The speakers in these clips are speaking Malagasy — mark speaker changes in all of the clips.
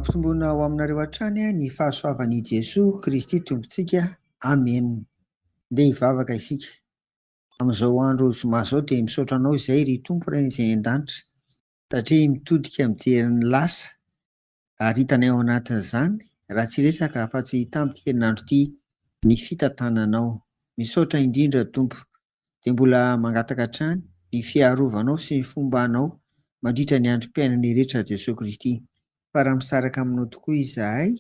Speaker 1: Mampitomboana ao aminareo hatrany ny fahasoavan'i Jesoa Kristy Tompontsika. Amen. Ndeha hivavaka isika. Amin'izao andro zoma izao dia misaotra anao izay ry Tompo Raina izay an-danitra, satria mitodika mijery ny lasa ary hitanay ao anatin'izany raha tsy resaka afa-tsy tamin'ity herinandro ity ny fitantananao. Misaotra indrindra Tompo, dia mbola mangataka hatrany ny fiarovanao sy ny fombanao mandritra ny androm-piainan'ny rehetra Jesoa Kristy. Fa raha misaraka aminao tokoa izahay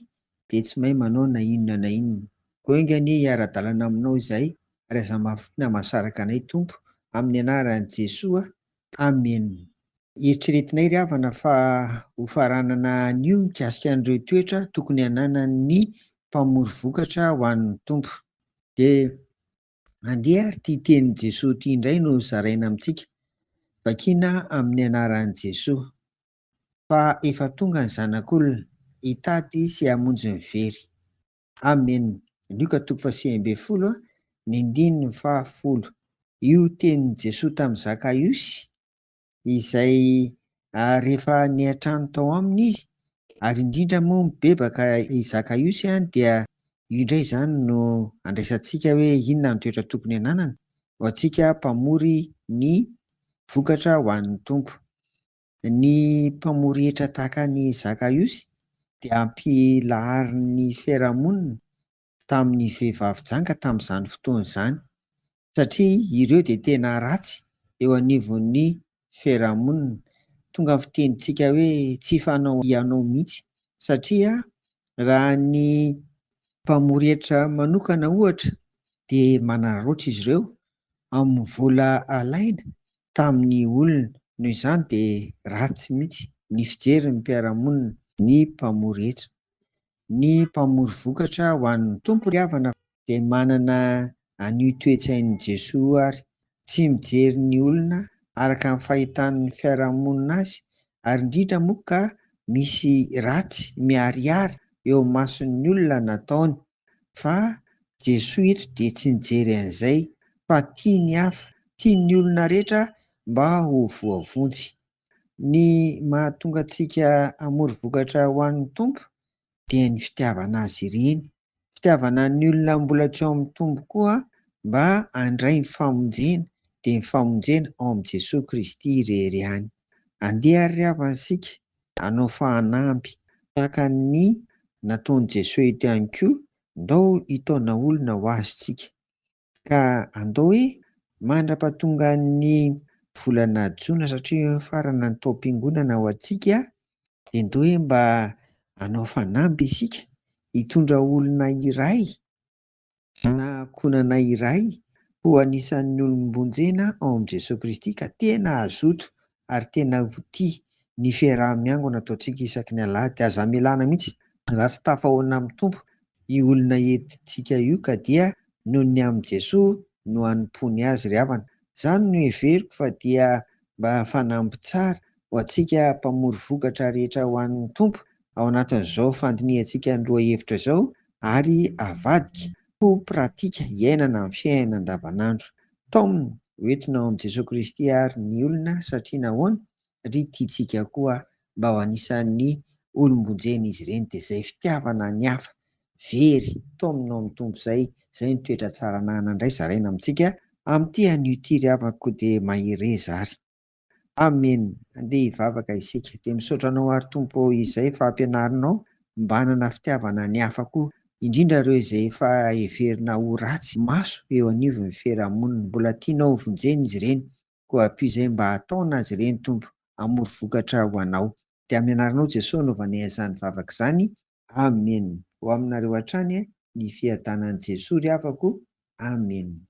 Speaker 1: dia tsy mahay manao na inona na inona. Goaingany hiara-dalana aminao izay ary aza mafina mahasaraka anay Tompo, amin'ny anaran'i Jesoa. Amen. Eritreretinay ry havana fa ho faranana an'io mikasika an'ireo toetra tokony hananan'ny mpamory vokatra ho an'ny Tompo. Dia andeha ary ity tenin'i Jesoa ity indray no zaraina amintsika, vakiana amin'ny anaran'i Jesoa. Fa efa tonga ny zanak'olona hitady sy hamonjy ny very. Amen. Luka 12:10, ny 10. Io tenin'i Jesoa tamin'i Zakaiosy izay rehefa niantrano tao aminy izy, ary indrindra moa mibebaka i Zakaiosy dia io indray izany no andraisantsika hoe inona ny toetra tokony hananana ho antsika mpamory ny vokatra ho an'ny Tompo. Ny mpamory hetra tahaka ny Zakaiosy dia ampilahary ny fiarahamonina tamin'ny vehivavy janga tamin'izany fotoana izany, satria ireo dia tena ratsy eo anivon'ny fiarahamonina. Tonga ny fitenintsika hoe tsy fanao ianao mihitsy, satria raha ny mpamory hetra manokana ohatra dia manararaotra izy ireo amin'ny vola alaina tamin'ny olona. Noho izany dia ratsy mihitsy ny fijerin'ny mpiara-monina ny mpamory hetra. Ny mpamory vokatra ho an'ny Tompo ry havana dia manana an'io toe-tsain'i Jesoa ary tsy mijery ny olona araka ny fahitan'ny fiarahamonina azy, ary indrindra moa ka misy ratsy miharihary eo amin'ny mason'ny olona nataony. Fa Jesoa eto dia tsy nijery an'izay, fa tiany hafa, tiany olona rehetra mba ho voavonjy. Ny mahatonga antsika hamory vokatra ho an'ny Tompo dia ny fitiavana azy ireny, fitiavana ny olona mbola tsy ao amin'ny Tompo koa mba handray ny famonjena, dia ny famonjena ao amin'i Jesoa Kristy irery ihany. Andeha ary ry havana isika hanao fahanamby tahaka ny nataon'i Jesoa eto ihany koa, ndao hitaona olona ho azontsika. Ka andao hoe mandrapahatonga ny volana Jona, satria farana ny taom-piangonana ho antsika, dia ndao hoe mba hanao fanamby isika, hitondra olona iray na ankonana iray ho anisan'ny olom-bonjena ao amin'i Jesoa Kristy, ka tena azoto ary tena ho tia ny fiaraha-miangona ataontsika isaky ny alahady. Aza mialana mihitsy raha tsy tafahoana amin'ny Tompo io olona entintsika io, ka dia noho ny amin'i Jesoa no hanompony azy ry havana. Izany no heveriko fa dia mba fanamby tsara ho antsika mpamory vokatra rehetra ho an'ny Tompo ao anatin'izao fandiniantsika ny 2 hevitra izao, ary avadika ho pratika iainana amin'ny fiainana andavanandro. Taonina hoentina ao amin'i Jesoa Kristy ary ny olona, satria nahoana ry tiantsika koa mba ho anisan'ny olom-bonjena izy ireny. Dia izay fitiavana ny hafa very taonina ao amin'ny Tompo izay ny toetra tsara anahana indray zaraina amintsika amin'ity anio ity ry havako, dia mahery zary. Amen. Andeha hivavaka isika, dia misaotra anao ary Tompo izay fa ampianarinao mba hanana fitiavana ny hafa koa, indrindra ireo izay efa heverina ho ratsy maso eo anivon'ny fiarahamonina. Mbola tianao vonjena izy ireny, koa ampio izay mba ataona azy ireny Tompo hamory vokatra ho anao. Dia amin'ny anaranao Jesosy no vanay izany vavaka izany. Amen. Ho aminareo hatrany ny fiadanan'i Jesoa ry havako. Amen.